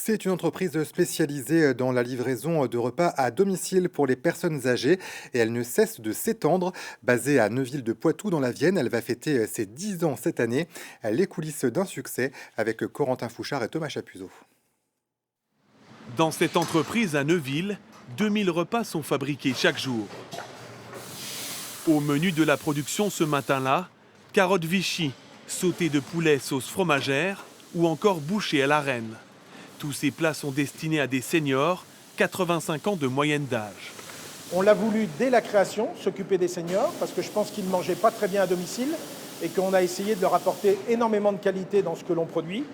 C'est une entreprise spécialisée dans la livraison de repas à domicile pour les personnes âgées et elle ne cesse de s'étendre. Basée à Neuville-de-Poitou dans la Vienne, elle va fêter ses 10 ans cette année. Les coulisses d'un succès avec Corentin Fouchard et Thomas Chapuzot. Dans cette entreprise à Neuville, 2000 repas sont fabriqués chaque jour. Au menu de la production ce matin-là, carottes Vichy, sauté de poulet sauce fromagère ou encore bouchées à la reine. Tous ces plats sont destinés à des seniors, 85 ans de moyenne d'âge. On l'a voulu dès la création, s'occuper des seniors, parce que je pense qu'ils ne mangeaient pas très bien à domicile et qu'on a essayé de leur apporter énormément de qualité dans ce que l'on produit.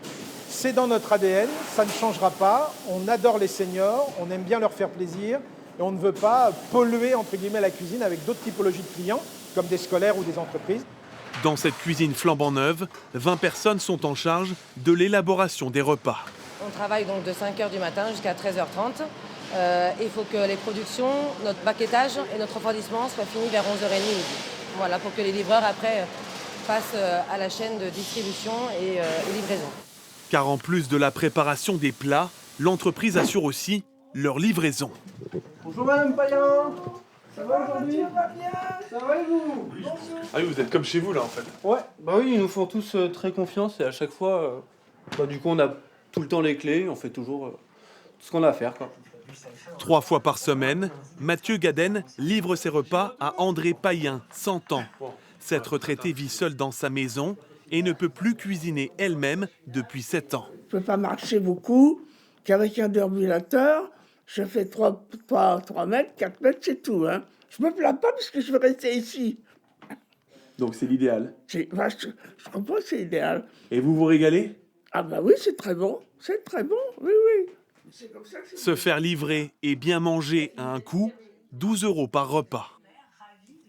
C'est dans notre ADN, ça ne changera pas. On adore les seniors, on aime bien leur faire plaisir et on ne veut pas polluer entre guillemets la cuisine avec d'autres typologies de clients, comme des scolaires ou des entreprises. Dans cette cuisine flambant neuve, 20 personnes sont en charge de l'élaboration des repas. On travaille donc de 5h du matin jusqu'à 13h30. Il faut que les productions, notre baquettage et notre refroidissement soient finis vers 11h30 midi. Voilà, pour que les livreurs après passent à la chaîne de distribution et livraison. Car en plus de la préparation des plats, l'entreprise assure aussi leur livraison. Bonjour Madame Payen, ça va aujourd'hui? Ça va et vous? Ah oui, vous êtes comme chez vous là en fait. Ouais, bah oui, ils nous font tous très confiance et à chaque fois, du coup on a tout le temps les clés, on fait toujours tout ce qu'on a à faire, quoi. 3 fois par semaine, Mathieu Gaden livre ses repas à André Payen, 100 ans. Cette retraitée vit seule dans sa maison et ne peut plus cuisiner elle-même depuis 7 ans. Je ne peux pas marcher beaucoup, qu'avec un déambulateur, je fais 3 mètres, 4 mètres, c'est tout. Hein. Je me plains pas parce que je veux rester ici. Donc c'est l'idéal. Je comprends que c'est idéal. Et vous vous régalez? Ah bah oui, c'est très bon, oui, oui. C'est comme ça que Se faire livrer et bien manger à un coût, 12 € par repas.